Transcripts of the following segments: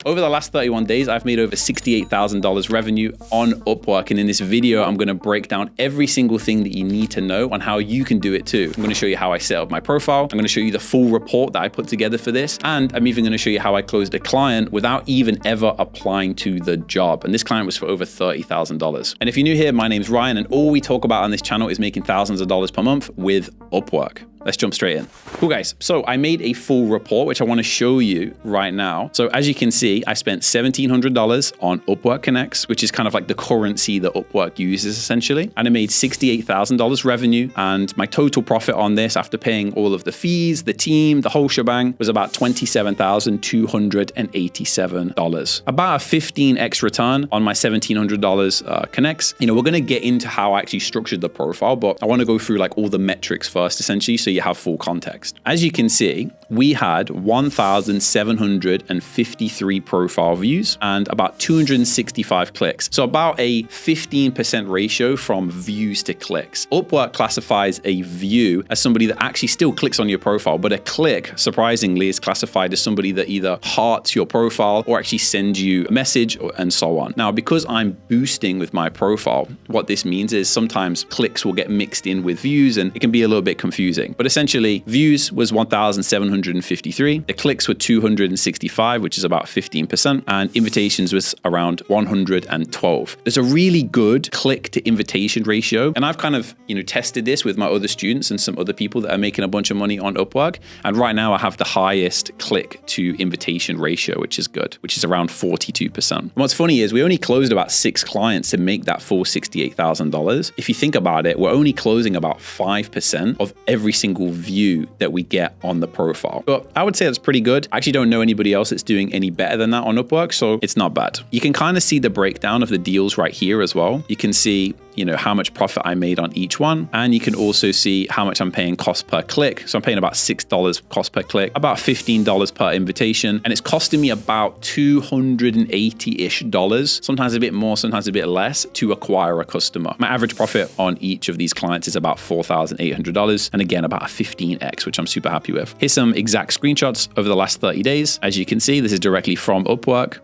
Over the last 31 days, I've made over $68,000 revenue on Upwork. And in this video, I'm going to break down every single thing that you need to know on how you can do it too. I'm going to show you how I set up my profile. I'm going to show you the full report that I put together for this. And I'm even going to show you how I closed a client without even ever applying to the job. And this client was for over $30,000. And if you're new here, my name's Ryan, and all we talk about on this channel is making thousands of dollars per month with Upwork. Let's jump straight in. Cool, guys. So I made a full report, which I want to show you right now. So as you can see, I spent $1,700 on Upwork Connects, which is kind of like the currency that Upwork uses essentially. And I made $68,000 revenue. And my total profit on this after paying all of the fees, the team, the whole shebang was about $27,287. About a 15x return on my $1,700 Connects. You know, we're going to get into how I actually structured the profile, but I want to go through like all the metrics first, essentially, so you have full context. As you can see, we had 1,753 profile views and about 265 clicks. So about a 15% ratio from views to clicks. Upwork classifies a view as somebody that actually still clicks on your profile, but a click, surprisingly, is classified as somebody that either hearts your profile or actually sends you a message and so on. Now, because I'm boosting with my profile, what this means is sometimes clicks will get mixed in with views and it can be a little bit confusing. But essentially, views was 1,753. The clicks were 265, which is about 15%. And invitations was around 112. There's a really good click to invitation ratio. And I've kind of, tested this with my other students and some other people that are making a bunch of money on Upwork. And right now I have the highest click to invitation ratio, which is good, which is around 42%. And what's funny is we only closed about 6 clients to make that full $68,000. If you think about it, we're only closing about 5% of every single view that we get on the profile. But I would say that's pretty good. I actually don't know anybody else that's doing any better than that on Upwork, so it's not bad. You can kind of see the breakdown of the deals right here as well. You can see how much profit I made on each one. And you can also see how much I'm paying cost per click. So I'm paying about $6 cost per click, about $15 per invitation. And it's costing me about $280-ish, sometimes a bit more, sometimes a bit less to acquire a customer. My average profit on each of these clients is about $4,800. And again, about a 15x, which I'm super happy with. Here's some exact screenshots over the last 30 days. As you can see, this is directly from Upwork.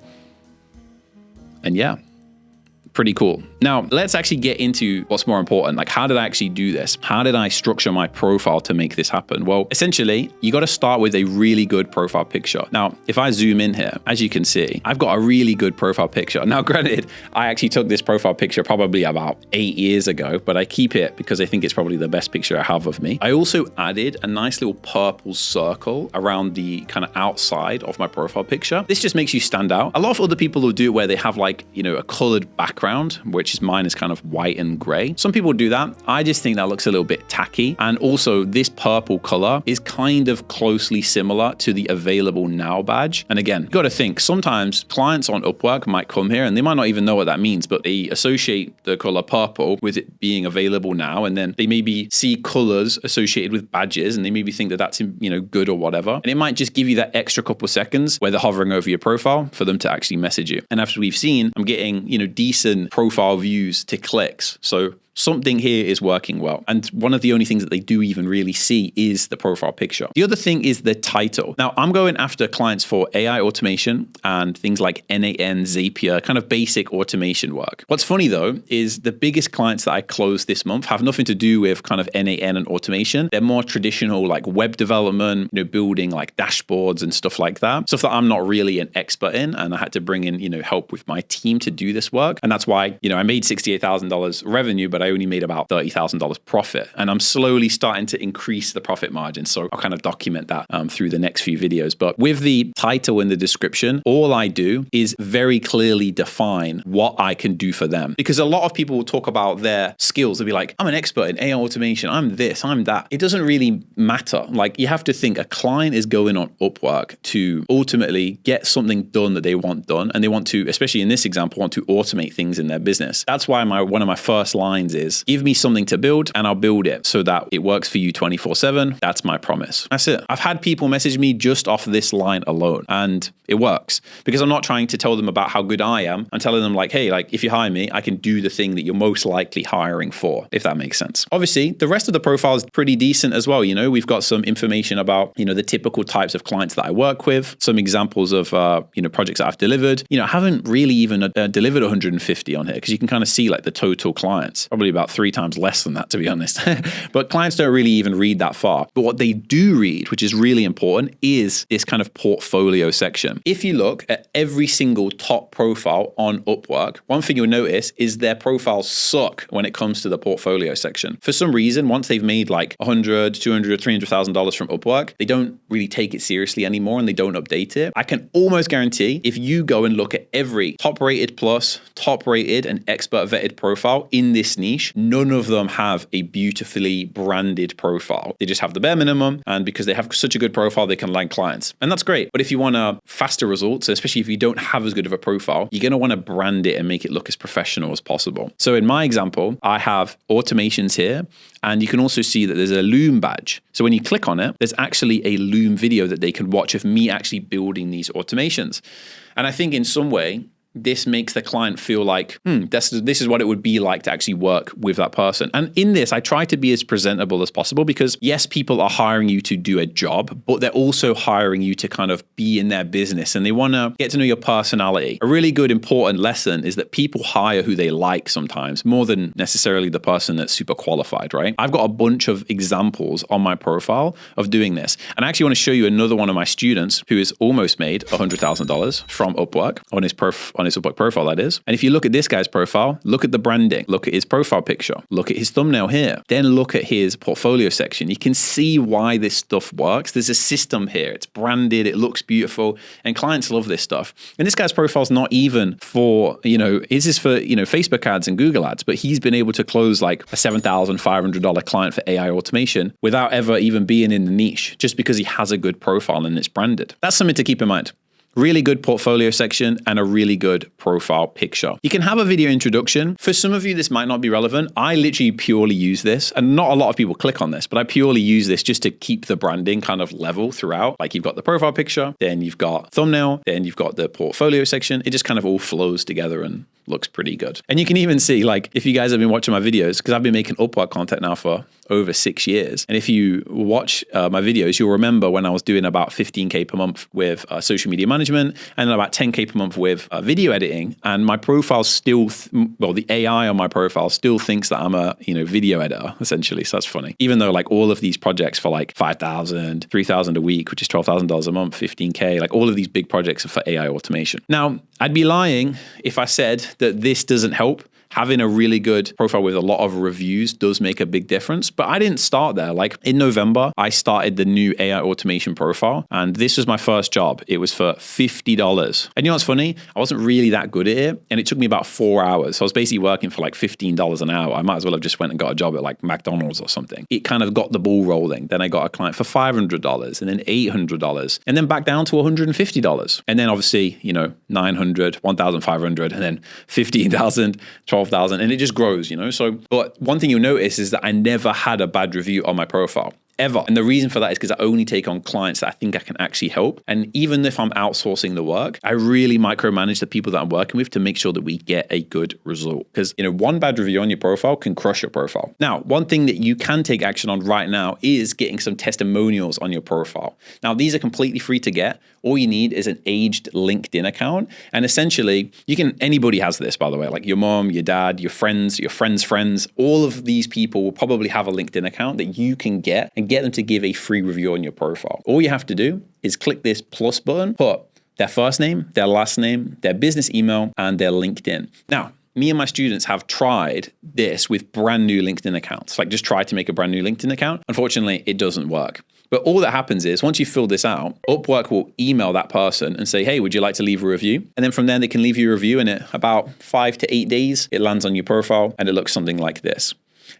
And yeah, pretty cool. Now, let's actually get into what's more important. Like, how did I actually do this? How did I structure my profile to make this happen? Well, essentially, you got to start with a really good profile picture. Now, if I zoom in here, as you can see, I've got a really good profile picture. Now, granted, I actually took this profile picture probably about 8 years ago, but I keep it because I think it's probably the best picture I have of me. I also added a nice little purple circle around the kind of outside of my profile picture. This just makes you stand out. A lot of other people will do it where they have like, a colored background, which is mine is kind of white and gray. Some people do that. I just think that looks a little bit tacky. And also this purple color is kind of closely similar to the available now badge. And again, you got to think sometimes clients on Upwork might come here and they might not even know what that means, but they associate the color purple with it being available now. And then they maybe see colors associated with badges and they maybe think that that's, good or whatever. And it might just give you that extra couple seconds where they're hovering over your profile for them to actually message you. And after we've seen, I'm getting, decent profile views to clicks. So something here is working well. And one of the only things that they do even really see is the profile picture. The other thing is the title. Now, I'm going after clients for AI automation and things like NAN, Zapier, kind of basic automation work. What's funny though, is the biggest clients that I closed this month have nothing to do with kind of NAN and automation. They're more traditional like web development, building like dashboards and stuff like that. Stuff that I'm not really an expert in. And I had to bring in, help with my team to do this work. And that's why, I made $68,000 revenue, but I only made about $30,000 profit. And I'm slowly starting to increase the profit margin. So I'll kind of document that through the next few videos. But with the title and the description, all I do is very clearly define what I can do for them. Because a lot of people will talk about their skills. They'll be like, I'm an expert in AI automation. I'm this, I'm that. It doesn't really matter. Like, you have to think a client is going on Upwork to ultimately get something done that they want done. And they want to, especially in this example, want to automate things in their business. That's why one of my first lines happens is give me something to build and I'll build it so that it works for you 24/7. That's my promise. That's it. I've had people message me just off this line alone, and it works because I'm not trying to tell them about how good I am. I'm telling them like, hey, like if you hire me, I can do the thing that you're most likely hiring for, if that makes sense. Obviously, the rest of the profile is pretty decent as well. We've got some information about, the typical types of clients that I work with, some examples of, projects that I've delivered. I haven't really even delivered 150 on here because you can kind of see like the total clients, probably about 3 times less than that, to be honest. But clients don't really even read that far. But what they do read, which is really important, is this kind of portfolio section. If you look at every single top profile on Upwork, one thing you'll notice is their profiles suck when it comes to the portfolio section. For some reason, once they've made like $100, $200, $300,000 from Upwork, they don't really take it seriously anymore and they don't update it. I can almost guarantee if you go and look at every top rated plus, top rated and expert vetted profile in this niche, none of them have a beautifully branded profile. They just have the bare minimum, and because they have such a good profile, they can land clients. And that's great. But if you want faster results, especially if you don't have as good of a profile, you're going to want to brand it and make it look as professional as possible. So in my example, I have automations here, and you can also see that there's a Loom badge. So when you click on it, there's actually a Loom video that they can watch of me actually building these automations. And I think in some way, this makes the client feel like, this is what it would be like to actually work with that person. And in this, I try to be as presentable as possible because yes, people are hiring you to do a job, but they're also hiring you to kind of be in their business and they want to get to know your personality. A really good, important lesson is that people hire who they like sometimes more than necessarily the person that's super qualified, right? I've got a bunch of examples on my profile of doing this. And I actually want to show you another one of my students who has almost made $100,000 from Upwork on his Upwork profile, that is. And if you look at this guy's profile, look at the branding, look at his profile picture, look at his thumbnail here, then look at his portfolio section. You can see why this stuff works. There's a system here. It's branded, it looks beautiful, and clients love this stuff. And this guy's profile is not even for, this is for, Facebook ads and Google ads, but he's been able to close like a $7,500 client for AI automation without ever even being in the niche, just because he has a good profile and it's branded. That's something to keep in mind. Really good portfolio section and a really good profile picture. You can have a video introduction. For some of you, this might not be relevant. I literally purely use this, and not a lot of people click on this, but I purely use this just to keep the branding kind of level throughout. Like you've got the profile picture, then you've got thumbnail, then you've got the portfolio section. It just kind of all flows together and looks pretty good. And you can even see, like, if you guys have been watching my videos, because I've been making Upwork content now for over 6 years. And if you watch my videos, you'll remember when I was doing about 15K per month with social media management and then about 10K per month with video editing. And my profile still, the AI on my profile still thinks that I'm a, video editor, essentially. So that's funny. Even though like all of these projects for like 5,000, 3,000 a week, which is $12,000 a month, 15K, like all of these big projects are for AI automation. Now, I'd be lying if I said that this doesn't help. Having a really good profile with a lot of reviews does make a big difference, but I didn't start there. Like in November, I started the new AI automation profile, and this was my first job. It was for $50. And you know what's funny? I wasn't really that good at it, and it took me about 4 hours. So I was basically working for like $15 an hour. I might as well have just went and got a job at like McDonald's or something. It kind of got the ball rolling. Then I got a client for $500 and then $800 and then back down to $150. And then obviously, $900, $1,500 and then $15,000, $12,000, and it just grows, So, but one thing you'll notice is that I never had a bad review on my profile. Ever. And the reason for that is because I only take on clients that I think I can actually help. And even if I'm outsourcing the work, I really micromanage the people that I'm working with to make sure that we get a good result. Because, one bad review on your profile can crush your profile. Now, one thing that you can take action on right now is getting some testimonials on your profile. Now, these are completely free to get. All you need is an aged LinkedIn account. And essentially, anybody has this, by the way, like your mom, your dad, your friends' friends, all of these people will probably have a LinkedIn account that you can get and get them to give a free review on your profile. All you have to do is click this plus button, put their first name, their last name, their business email, and their LinkedIn. Now, me and my students have tried this with brand new LinkedIn accounts, like just try to make a brand new LinkedIn account. Unfortunately, it doesn't work. But all that happens is once you fill this out, Upwork will email that person and say, hey, would you like to leave a review? And then from there, they can leave you a review, and in about 5 to 8 days, it lands on your profile and it looks something like this.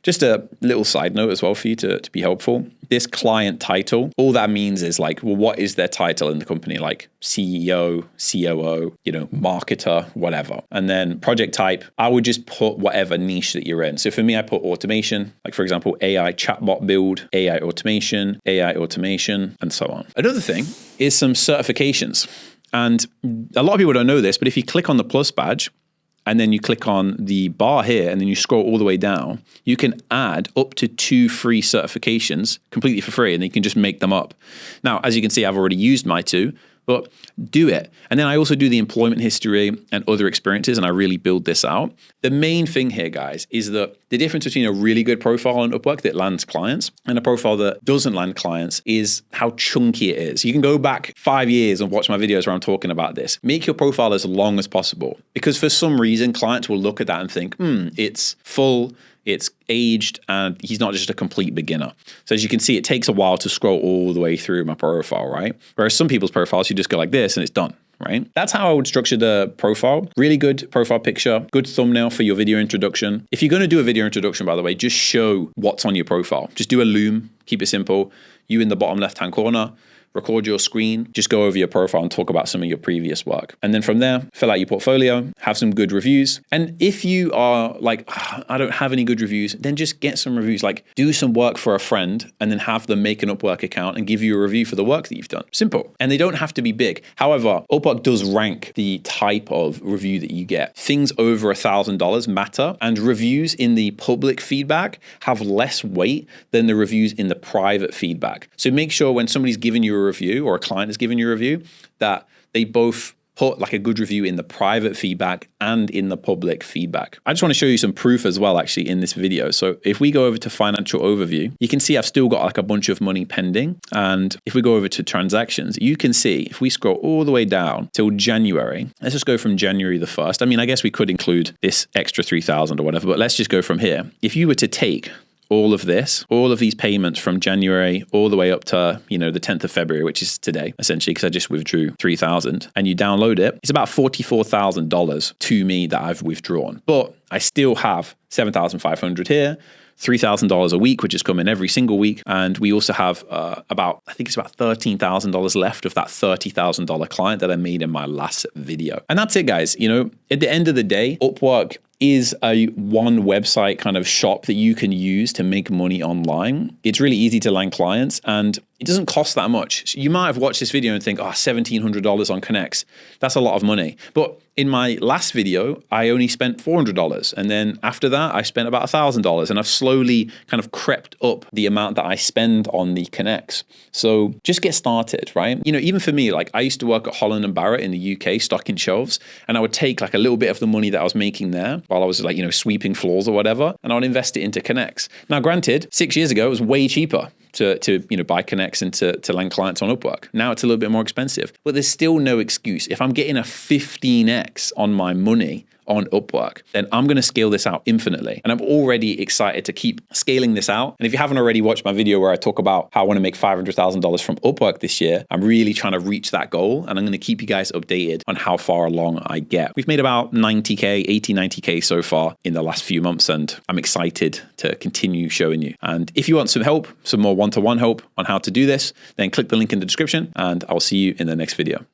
Just a little side note as well for you to be helpful. This client title, all that means is like, well, what is their title in the company? Like CEO, COO, marketer, whatever. And then project type, I would just put whatever niche that you're in. So for me, I put automation, like for example, AI chatbot build, AI automation, and so on. Another thing is some certifications. And a lot of people don't know this, but if you click on the plus badge, and then you click on the bar here, and then you scroll all the way down, you can add up to 2 free certifications completely for free, and you can just make them up. Now, as you can see, I've already used my 2, but do it. And then I also do the employment history and other experiences, and I really build this out. The main thing here, guys, is that the difference between a really good profile on Upwork that lands clients and a profile that doesn't land clients is how chunky it is. You can go back 5 years and watch my videos where I'm talking about this. Make your profile as long as possible, because for some reason, clients will look at that and think, it's full, it's aged, and he's not just a complete beginner. So as you can see, it takes a while to scroll all the way through my profile, right? Whereas some people's profiles, you just go like this and it's done, right? That's how I would structure the profile. Really good profile picture, good thumbnail for your video introduction. If you're going to do a video introduction, by the way, just show what's on your profile. Just do a Loom, keep it simple. You in the bottom left-hand corner, record your screen, just go over your profile and talk about some of your previous work. And then from there, fill out your portfolio, have some good reviews. And if you are like, I don't have any good reviews, then just get some reviews. Like do some work for a friend and then have them make an Upwork account and give you a review for the work that you've done. Simple. And they don't have to be big. However, Upwork does rank the type of review that you get. Things over $1,000 matter, and reviews in the public feedback have less weight than the reviews in the private feedback. So make sure when somebody's giving you a review or a client is giving you a review that they both put like a good review in the private feedback and in the public feedback. I just want to show you some proof as well actually in this video. So if we go over to financial overview, you can see I've still got like a bunch of money pending. And if we go over to transactions, you can see if we scroll all the way down till January, let's just go from January the 1st. I mean, I guess we could include this extra 3,000 or whatever, but let's just go from here. If you were to take all of these payments from January all the way up to, the 10th of February, which is today, essentially, because I just withdrew 3,000, and you download it, it's about $44,000 to me that I've withdrawn. But I still have 7,500 here, $3,000 a week, which is coming every single week. And we also have about $13,000 left of that $30,000 client that I made in my last video. And that's it, guys. At the end of the day, Upwork is a one website kind of shop that you can use to make money online. It's really easy to land clients, and it doesn't cost that much. You might have watched this video and think, $1,700 on Connects. That's a lot of money. But in my last video, I only spent $400. And then after that, I spent about $1,000. And I've slowly kind of crept up the amount that I spend on the Connects. So just get started, right? Even for me, like I used to work at Holland & Barrett in the UK, stocking shelves, and I would take like a little bit of the money that I was making there while I was like, sweeping floors or whatever, and I would invest it into Connects. Now, granted, 6 years ago, it was way cheaper to buy Connects and to land clients on Upwork. Now it's a little bit more expensive, but there's still no excuse. If I'm getting a 15x on my money on Upwork, then I'm going to scale this out infinitely. And I'm already excited to keep scaling this out. And if you haven't already watched my video where I talk about how I want to make $500,000 from Upwork this year, I'm really trying to reach that goal. And I'm going to keep you guys updated on how far along I get. We've made about 90K so far in the last few months. And I'm excited to continue showing you. And if you want some help, some more one-to-one help on how to do this, then click the link in the description and I'll see you in the next video.